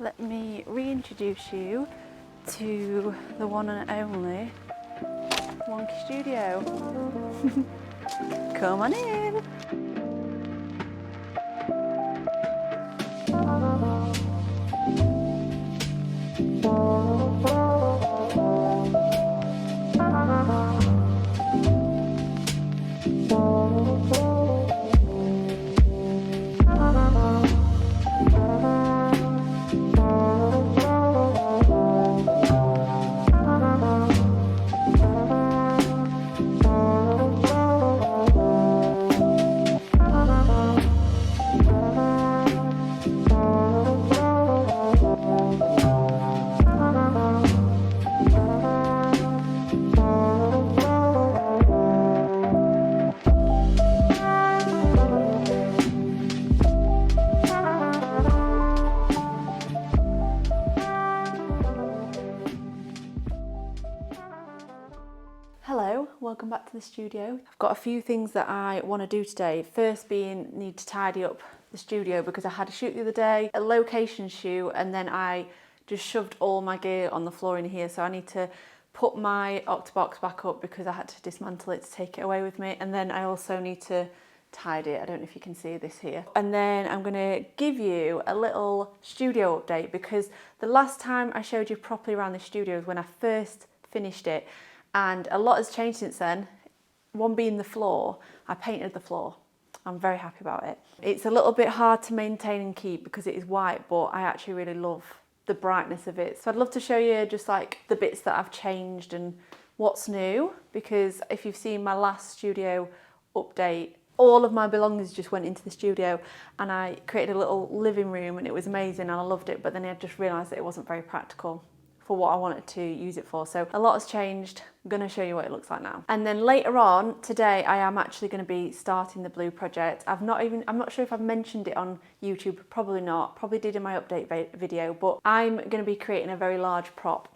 Let me reintroduce you to the one and only Wonky Studio. Come on in. Hello, welcome back to the studio. I've got a few things that I want to do today. First being, need to tidy up the studio because I had a shoot the other day, a location shoot, and then I just shoved all my gear on the floor in here. So I need to put my Octobox back up because I had to dismantle it to take it away with me. And then I also need to tidy it. I don't know if you can see this here. And then I'm going to give you a little studio update because the last time I showed you properly around the studio was when I first finished it. And a lot has changed since then. One being the floor. I painted the floor. I'm very happy about it. It's a little bit hard to maintain and keep because it is white, but I actually really love the brightness of it. So I'd love to show you just like the bits that I've changed and what's new, because if you've seen my last studio update, all of my belongings just went into the studio and I created a little living room and it was amazing and I loved it, but then I just realised that it wasn't very practical for what I wanted to use it for. So a lot has changed. I'm going to show you what it looks like now. And then later on today, I am actually going to be starting the blue project. I'm not sure if I've mentioned it on YouTube, probably not, probably did in my update video, but I'm going to be creating a very large prop.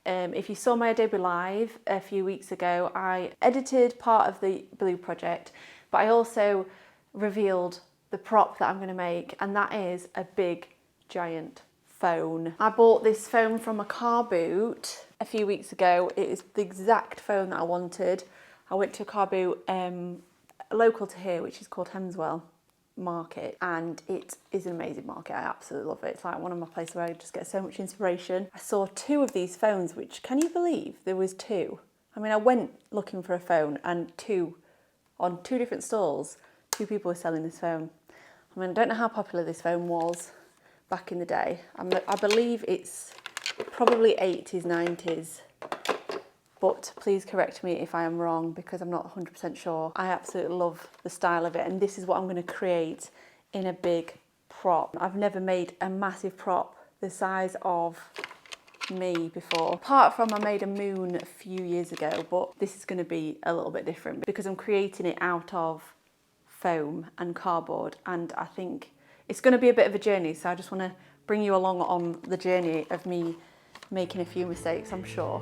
If you saw my Adobe Live a few weeks ago, I edited part of the blue project, but I also revealed the prop that I'm going to make, and that is a big, giant phone. I bought this phone from a car boot a few weeks ago. It is the exact phone that I wanted. I went to a car boot local to here, which is called Hemswell Market, and it is an amazing market. I absolutely love it. It's like one of my places where I just get so much inspiration. I saw two of these phones, which, can you believe there was two? I mean, I went looking for a phone and on two different stalls, two people were selling this phone. I mean, I don't know how popular this phone was back in the day. I believe it's probably 80s, 90s, but please correct me if I am wrong because I'm not 100% sure. I absolutely love the style of it, and this is what I'm going to create in a big prop. I've never made a massive prop the size of me before. Apart from I made a moon a few years ago, but this is going to be a little bit different because I'm creating it out of foam and cardboard, and I think it's going to be a bit of a journey, so I just want to bring you along on the journey of me making a few mistakes, I'm sure.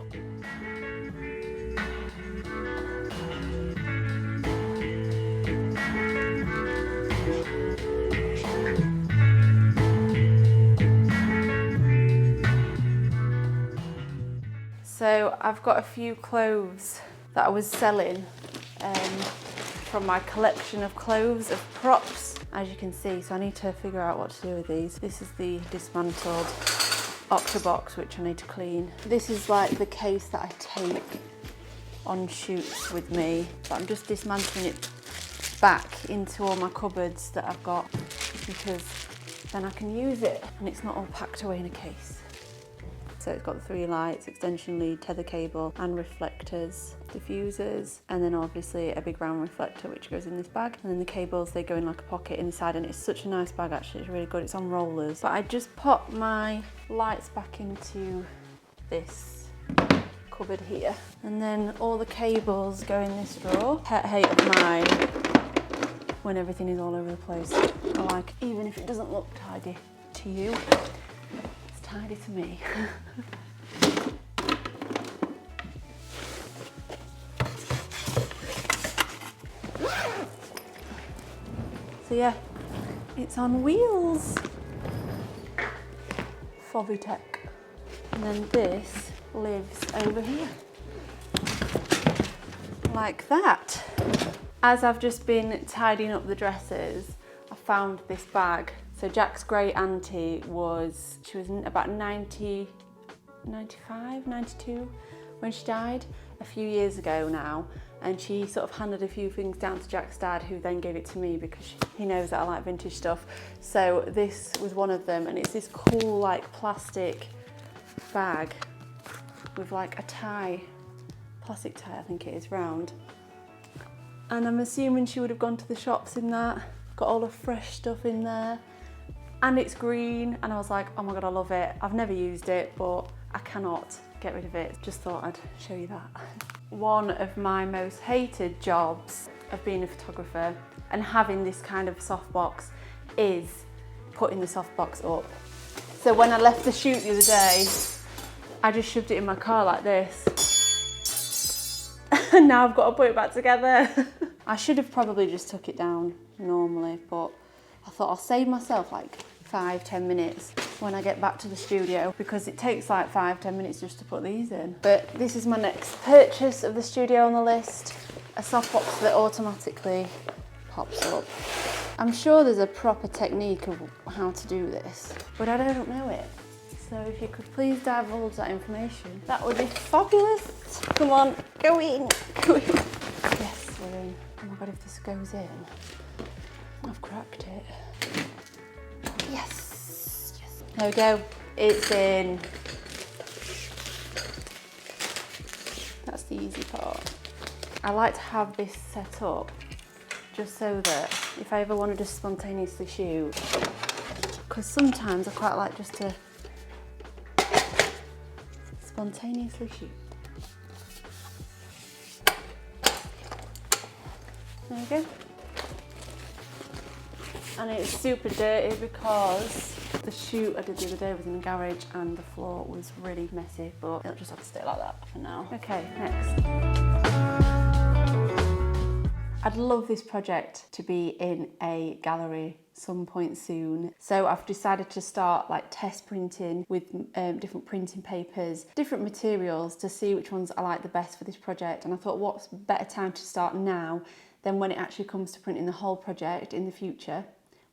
So I've got a few clothes that I was selling from my collection of clothes of props, as you can see, so I need to figure out what to do with these. This is the dismantled Octobox, which I need to clean. This is like the case that I take on shoots with me, but I'm just dismantling it back into all my cupboards that I've got because then I can use it and it's not all packed away in a case. So it's got the 3 lights, extension lead, tether cable and reflectors, diffusers, and then obviously a big round reflector which goes in this bag, and then the cables, they go in like a pocket inside, and it's such a nice bag actually, it's really good, it's on rollers. But I just popped my lights back into this cupboard here, and then all the cables go in this drawer. Pet hate of mine when everything is all over the place. I like, even if it doesn't look tidy to you, tidy to me. So yeah, it's on wheels. Fovitech. And then this lives over here. Like that. As I've just been tidying up the dresses, I found this bag. So Jack's great auntie she was about 90, 95, 92 when she died a few years ago now. And she sort of handed a few things down to Jack's dad, who then gave it to me because he knows that I like vintage stuff. So this was one of them, and it's this cool like plastic bag with like a tie, plastic tie I think it is, round. And I'm assuming she would have gone to the shops in that, got all the fresh stuff in there. And it's green, and I was like, oh my God, I love it. I've never used it, but I cannot get rid of it. Just thought I'd show you that. One of my most hated jobs of being a photographer and having this kind of softbox is putting the softbox up. So when I left the shoot the other day, I just shoved it in my car like this. And now I've got to put it back together. I should have probably just took it down normally, but I thought I'll save myself like 5-10 minutes when I get back to the studio, because it takes like 5-10 minutes just to put these in. But this is my next purchase of the studio on the list, a softbox that automatically pops up. I'm sure there's a proper technique of how to do this, but I don't know it. So if you could please divulge that information, that would be fabulous. Come on, go in, go in. Yes, we're in. Oh my God, if this goes in, I've cracked it. Yes. There we go, it's in. That's the easy part. I like to have this set up just so that if I ever want to just spontaneously shoot, because sometimes I quite like just to spontaneously shoot. There we go. And it's super dirty because the shoot I did the other day was in the garage and the floor was really messy, but it'll just have to stay like that for now. Okay, next. I'd love this project to be in a gallery some point soon. So I've decided to start like test printing with different printing papers, different materials to see which ones I like the best for this project. And I thought, what's better time to start now than when it actually comes to printing the whole project in the future,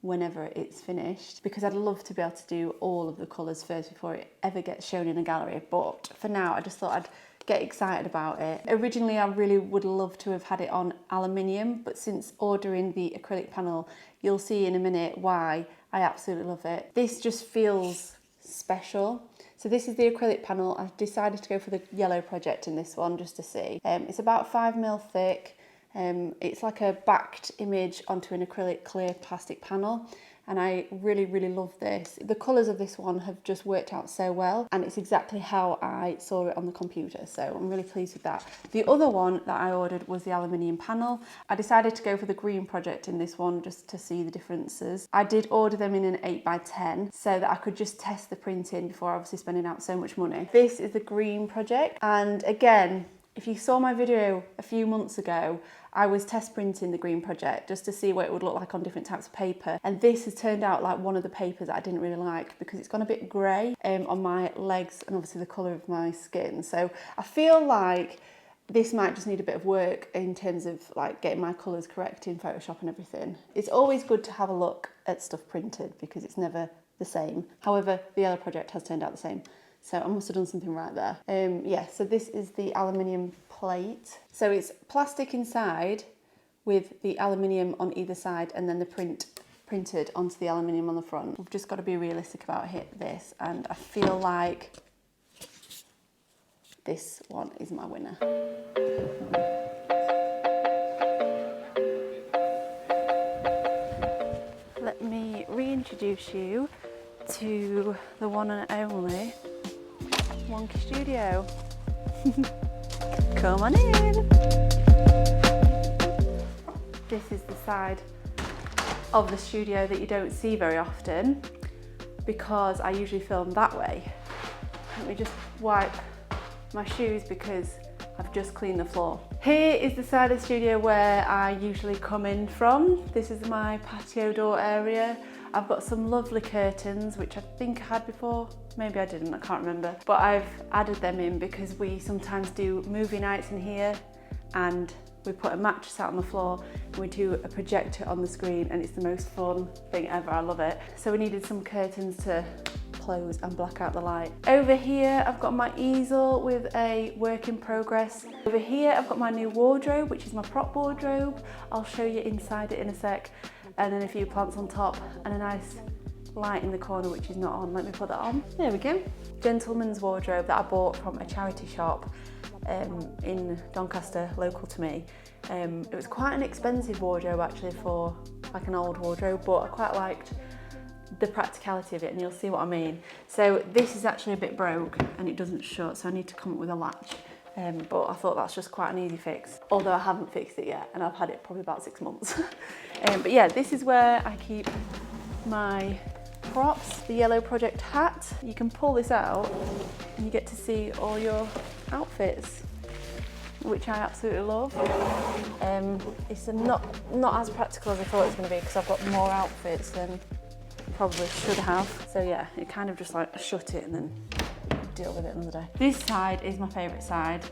whenever it's finished, because I'd love to be able to do all of the colours first before it ever gets shown in a gallery. But for now, I just thought I'd get excited about it. Originally, I really would love to have had it on aluminium, but since ordering the acrylic panel, you'll see in a minute why I absolutely love it. This just feels special. So this is the acrylic panel. I decided to go for the yellow project in this one just to see. It's about 5mm thick. It's like a backed image onto an acrylic clear plastic panel, and I really, really love this. The colours of this one have just worked out so well, and it's exactly how I saw it on the computer, so I'm really pleased with that. The other one that I ordered was the aluminium panel. I decided to go for the green project in this one just to see the differences. I did order them in an 8x10 so that I could just test the printing before obviously spending out so much money. This is the green project, and again, if you saw my video a few months ago, I was test printing the green project just to see what it would look like on different types of paper. And this has turned out like one of the papers that I didn't really like because it's gone a bit grey on my legs and obviously the colour of my skin. So I feel like this might just need a bit of work in terms of like getting my colours correct in Photoshop and everything. It's always good to have a look at stuff printed because it's never the same. However, the yellow project has turned out the same. So I must have done something right there. Yeah, so this is the aluminium plate. So it's plastic inside with the aluminium on either side and then the printed onto the aluminium on the front. We've just got to be realistic about this, and I feel like this one is my winner. Let me reintroduce you to the one and only Wonky Studio. Come on in. This is the side of the studio that you don't see very often because I usually film that way. Let me just wipe my shoes because I've just cleaned the floor. Here is the side of the studio where I usually come in from. This is my patio door area. I've got some lovely curtains, which I think I had before. maybe I didn't, I can't remember. But I've added them in because we sometimes do movie nights in here and we put a mattress out on the floor and we do a projector on the screen and it's the most fun thing ever, I love it. So we needed some curtains to close and black out the light. Over here I've got my easel with a work in progress. Over here I've got my new wardrobe, which is my prop wardrobe. I'll show you inside it in a sec. And then a few plants on top and a nice light in the corner which is not on. Let me put that on. There we go. Gentleman's wardrobe that I bought from a charity shop in Doncaster, local to me. It was quite an expensive wardrobe actually for like an old wardrobe, but I quite liked the practicality of it and you'll see what I mean. So this is actually a bit broke and it doesn't shut, so I need to come up with a latch. But I thought that's just quite an easy fix, although I haven't fixed it yet and I've had it probably about 6 months. But yeah, this is where I keep my props. The yellow project hat, you can pull this out and you get to see all your outfits, which I absolutely love. It's not as practical as I thought it was going to be because I've got more outfits than I probably should have. So yeah, it kind of just like shut it and then deal with it another day. This side is my favourite side.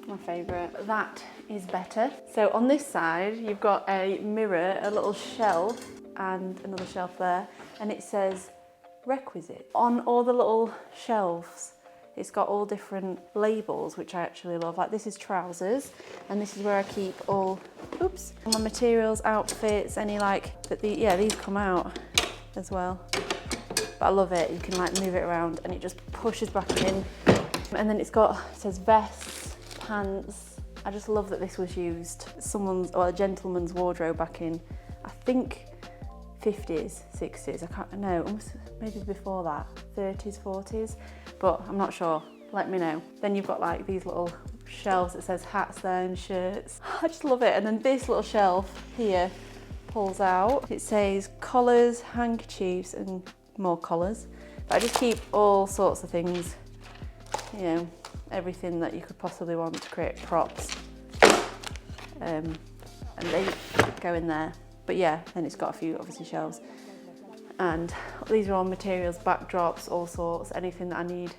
My favourite. That is better. So on this side, you've got a mirror, a little shelf, and another shelf there, and it says requisite. On all the little shelves, it's got all different labels, which I actually love. Like this is trousers, and this is where I keep all, oops, my materials, outfits, any like, but these come out as well. But I love it, you can like move it around and it just pushes back in. And then it says vests, pants. I just love that this was used. A gentleman's wardrobe back in, I think, 50s, 60s, I can't know, maybe before that, 30s, 40s, but I'm not sure, let me know. Then you've got like these little shelves that says hats there and shirts. I just love it. And then this little shelf here pulls out. It says collars, handkerchiefs and more collars. But I just keep all sorts of things, you know, everything that you could possibly want to create props. And they go in there. But yeah, then it's got a few obviously shelves. And these are all materials, backdrops, all sorts, anything that I need.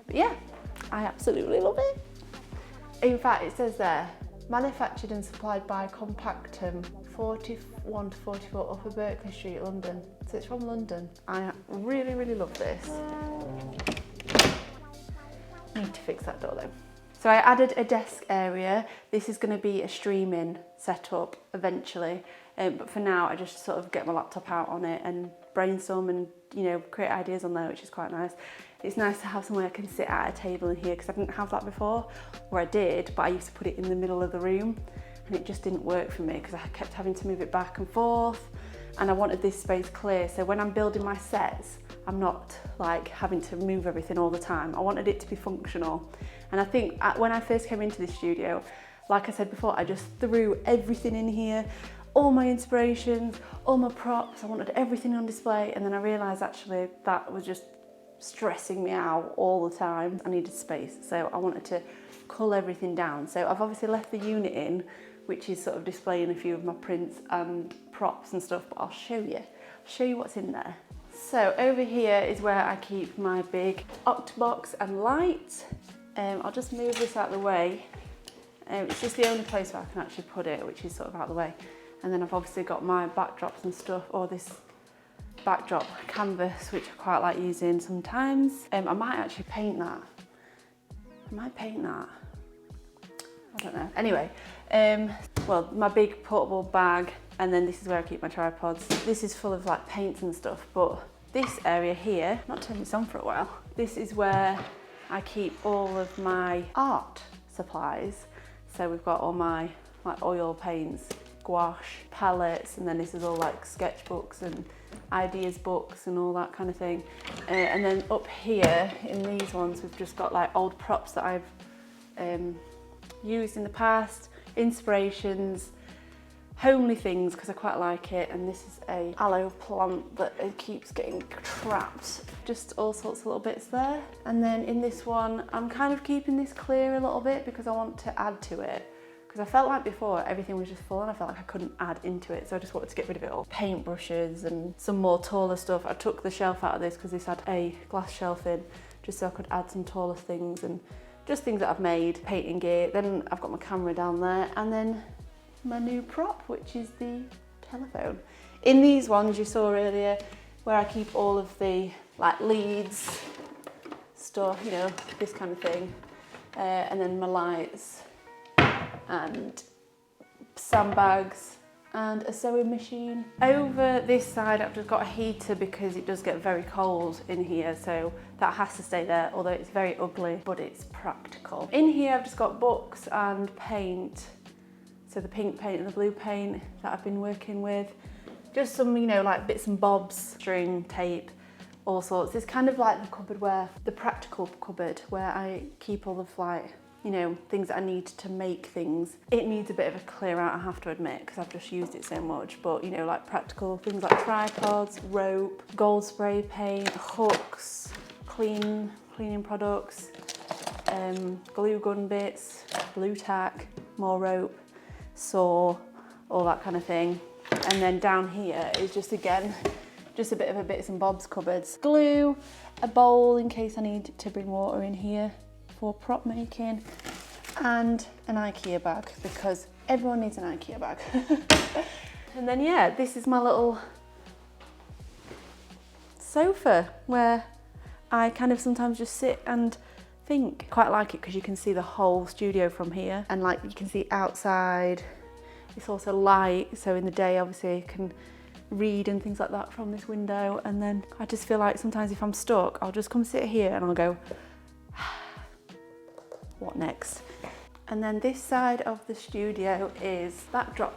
But yeah, I absolutely love it. In fact, it says there, manufactured and supplied by Compactum, 41 to 44 Upper Berkeley Street, London. So it's from London. I really, really love this. Need to fix that door though. So I added a desk area. This is going to be a streaming setup eventually. But for now, I just sort of get my laptop out on it and brainstorm and, you know, create ideas on there, which is quite nice. It's nice to have somewhere I can sit at a table in here because I didn't have that before, or I did, but I used to put it in the middle of the room and it just didn't work for me because I kept having to move it back and forth and I wanted this space clear. So when I'm building my sets, I'm not like having to move everything all the time. I wanted it to be functional. And I think when I first came into this studio, like I said before, I just threw everything in here, all my inspirations, all my props. I wanted everything on display, and then I realised actually that was just stressing me out all the time. I needed space, so I wanted to cull everything down. So I've obviously left the unit in, which is sort of displaying a few of my prints and props and stuff, but I'll show you what's in there. So over here is where I keep my big octobox and light. I'll just move this out of the way. It's just the only place where I can actually put it, which is sort of out of the way. And then I've obviously got my backdrops and stuff, or this backdrop canvas, which I quite like using sometimes. I might actually paint that. I might paint that. I don't know. Anyway, well, my big portable bag, and then this is where I keep my tripods. This is full of like paints and stuff, but this area here, not turned this on for a while, this is where I keep all of my art supplies. So we've got all my like oil paints, gouache, palettes, and then this is all like sketchbooks and ideas books and all that kind of thing. And then up here in these ones, we've just got like old props that I've used in the past, inspirations, homely things because I quite like it. And this is a aloe plant that it keeps getting trapped. Just all sorts of little bits there. And then in this one, I'm kind of keeping this clear a little bit because I want to add to it. because I felt like before everything was just full and I felt like I couldn't add into it, so I just wanted to get rid of it all. Paintbrushes and some more taller stuff. I took the shelf out of this because this had a glass shelf in, just so I could add some taller things and just things that I've made, painting gear. Then I've got my camera down there, and then my new prop, which is the telephone. In these ones you saw earlier, where I keep all of the like leads, stuff, you know, this kind of thing, and then my lights and sandbags and a sewing machine. Over this side I've just got a heater because it does get very cold in here, so that has to stay there, although it's very ugly, but it's practical. In here I've just got books and paint, so the pink paint and the blue paint that I've been working with. Just some, you know, like bits and bobs, string, tape, all sorts. It's kind of like the cupboard where, the practical cupboard where I keep all of like, you know, things that I need to make things. It needs a bit of a clear out, I have to admit, because I've just used it so much, but you know, like practical things like tripods, rope, gold spray paint, hooks, cleaning products, glue gun bits, blue tack, more rope, saw, all that kind of thing. And then down here is just, again, just a bit of a bits and bobs cupboards. Glue, a bowl in case I need to bring water in here for prop making, and an IKEA bag because everyone needs an IKEA bag. And then yeah, this is my little sofa where I kind of sometimes just sit and think. Quite like it because you can see the whole studio from here, and like you can see outside. It's also light, so in the day obviously I can read and things like that from this window, and then I just feel like sometimes if I'm stuck, I'll just come sit here and I'll go, what next? And then this side of the studio is backdrop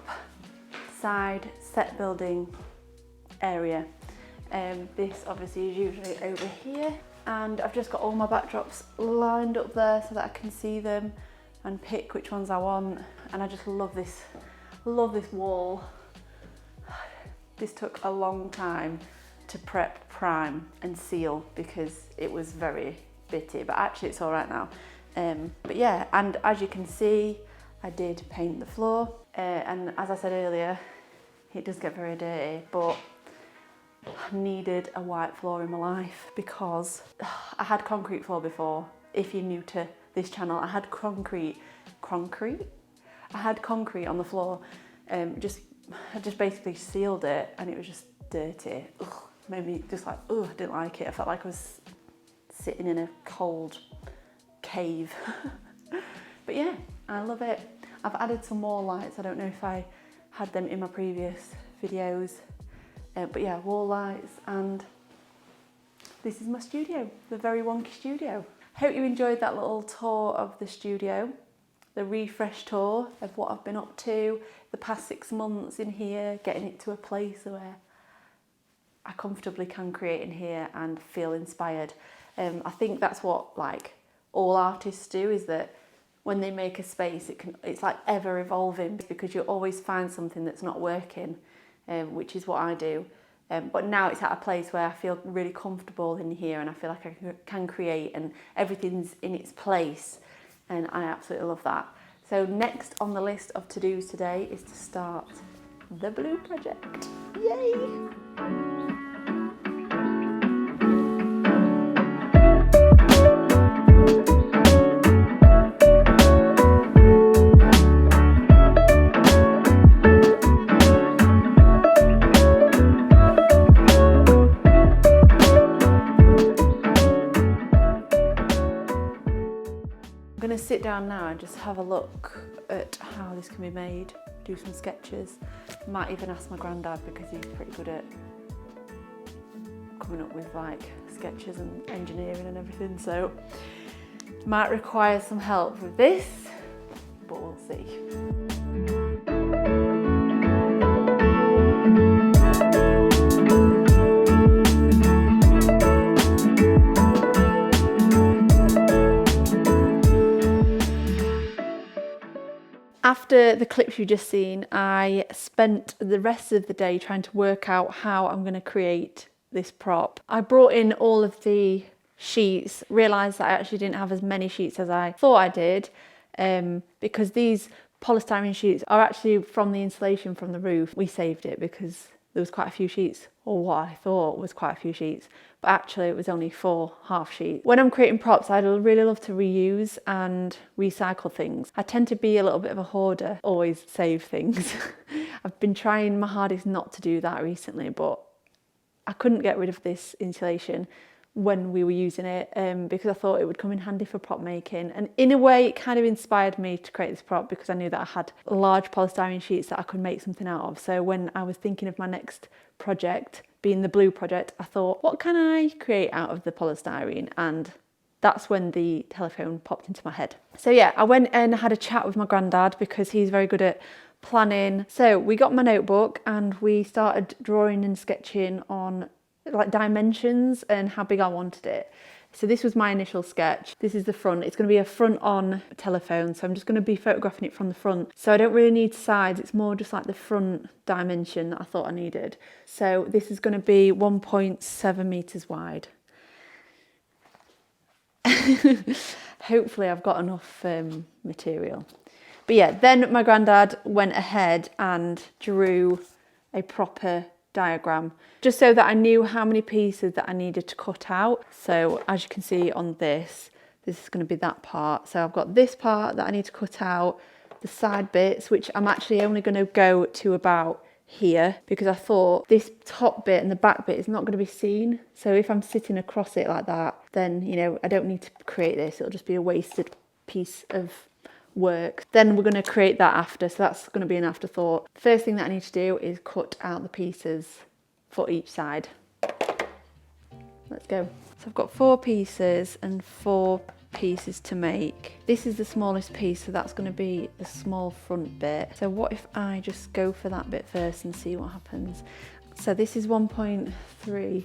side set building area. This obviously is usually over here, and I've just got all my backdrops lined up there so that I can see them and pick which ones I want. And I just love this wall. This took a long time to prep, prime and seal because it was very bitty, but actually it's all right now. But yeah, and as you can see, I did paint the floor, and as I said earlier, it does get very dirty, but I needed a white floor in my life because I had concrete floor before. If you're new to this channel, I had concrete on the floor. I just basically sealed it, and it was just dirty. Ugh, made me just like, I didn't like it. I felt like I was sitting in a cold cave. But yeah, I love it. I've added some more lights. I don't know if I had them in my previous videos, but yeah, wall lights, and this is my studio, the very wonky studio. Hope you enjoyed that little tour of the studio, the refresh tour of what I've been up to the past 6 months in here, getting it to a place where I comfortably can create in here and feel inspired. I think that's what like all artists do, is that when they make a space, it's like ever evolving, because you always find something that's not working, which is what I do. But now it's at a place where I feel really comfortable in here, and I feel like I can create, and everything's in its place, and I absolutely love that. So next on the list of to-dos today is to start the blue project. Yay! I'm going to sit down now and just have a look at how this can be made, do some sketches. Might even ask my granddad, because he's pretty good at coming up with like sketches and engineering and everything, so might require some help with this, but we'll see. After the clips you've just seen, I spent the rest of the day trying to work out how I'm going to create this prop. I brought in all of the sheets, realised that I actually didn't have as many sheets as I thought I did, because these polystyrene sheets are actually from the insulation from the roof. We saved it because there was quite a few sheets, or what I thought was quite a few sheets, but actually it was only 4 half sheets. When I'm creating props, I'd really love to reuse and recycle things. I tend to be a little bit of a hoarder, always save things. I've been trying my hardest not to do that recently, but I couldn't get rid of this insulation when we were using it because I thought it would come in handy for prop making, and in a way it kind of inspired me to create this prop because I knew that I had large polystyrene sheets that I could make something out of. So when I was thinking of my next project being the blue project, I thought, what can I create out of the polystyrene? And that's when the telephone popped into my head. So yeah, I went and had a chat with my granddad because he's very good at planning. So we got my notebook and we started drawing and sketching on like dimensions and how big I wanted it. So this was my initial sketch. This is the front. It's going to be a front on telephone, so I'm just going to be photographing it from the front. So I don't really need sides, it's more just like the front dimension that I thought I needed. So this is going to be 1.7 meters wide. Hopefully I've got enough material. But yeah, then my granddad went ahead and drew a proper diagram just so that I knew how many pieces that I needed to cut out. So as you can see on this is going to be that part. So I've got this part that I need to cut out, the side bits, which I'm actually only going to go to about here because I thought this top bit and the back bit is not going to be seen. So if I'm sitting across it like that, then, you know, I don't need to create this. It'll just be a wasted piece of work. Then we're going to create that after, so that's going to be an afterthought. First thing that I need to do is cut out the pieces for each side. Let's go. So I've got 4 pieces and 4 pieces to make. This is the smallest piece, so that's going to be the small front bit. So what if I just go for that bit first and see what happens? So this is 1.3.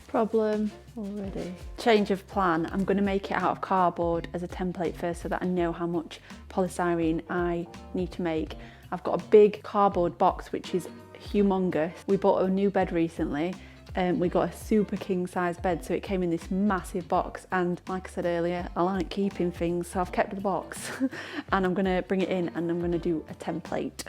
Problem already. Change of plan. I'm going to make it out of cardboard as a template first so that I know how much polystyrene I need to make. I've got a big cardboard box which is humongous. We bought a new bed recently and we got a super king size bed, so it came in this massive box, and like I said earlier, I like keeping things, so I've kept the box and I'm going to bring it in and I'm going to do a template.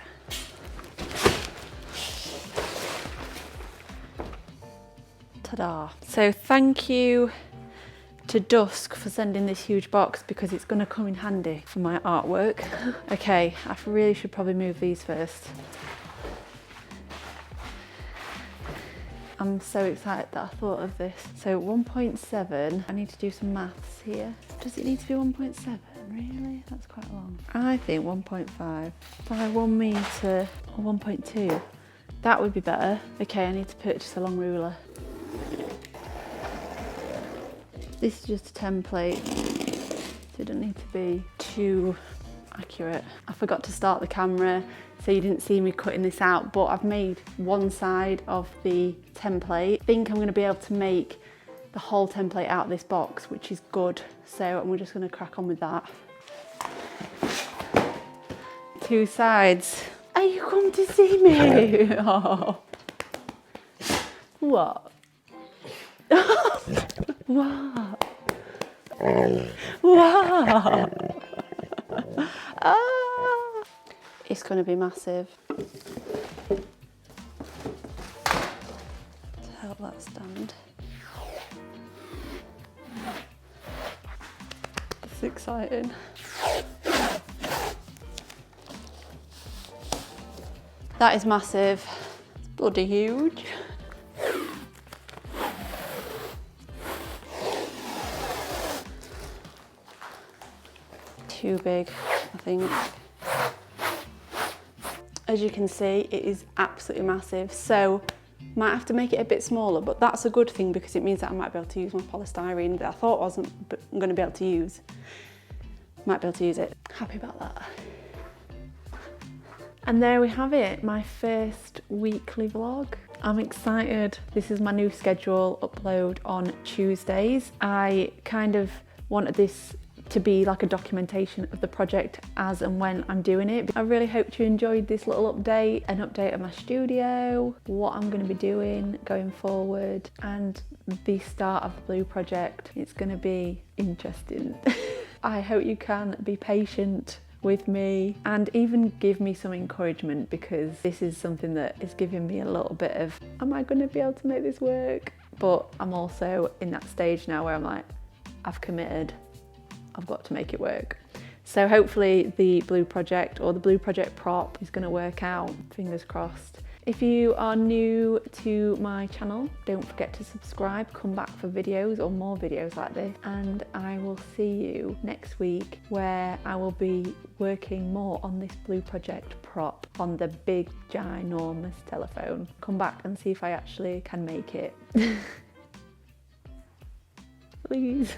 Ta-da. So thank you to Dusk for sending this huge box because it's going to come in handy for my artwork. Okay, I really should probably move these first. I'm so excited that I thought of this. So 1.7, I need to do some maths here. Does it need to be 1.7? Really? That's quite long. I think 1.5 by 1 meter or 1.2. That would be better. Okay, I need to purchase a long ruler. This is just a template, so it doesn't need to be too accurate. I forgot to start the camera, so you didn't see me cutting this out, but I've made one side of the template. I think I'm going to be able to make the whole template out of this box, which is good. So we're just going to crack on with that. 2 sides. Are you come to see me? Oh. What? What? What? Ah. It's going to be massive. To help that stand. It's exciting. That is massive. It's bloody huge. Too big, I think. As you can see, it is absolutely massive. So might have to make it a bit smaller, but that's a good thing because it means that I might be able to use my polystyrene that I thought I wasn't going to be able to use. Might be able to use it. Happy about that. And there we have it, my first weekly vlog. I'm excited. This is my new schedule, upload on Tuesdays. I kind of wanted this to be like a documentation of the project as and when I'm doing it. I really hope you enjoyed this little update, an update of my studio, what I'm going to be doing going forward, and the start of the Blue project. It's going to be interesting. I hope you can be patient with me and even give me some encouragement, because this is something that is giving me a little bit of, am I going to be able to make this work? But I'm also in that stage now where I'm like, I've committed, I've got to make it work. So hopefully the blue project or the blue project prop is going to work out, fingers crossed. If you are new to my channel, don't forget to subscribe, come back for videos or more videos like this, and I will see you next week where I will be working more on this blue project prop on the big ginormous telephone. Come back and see if I actually can make it. Please.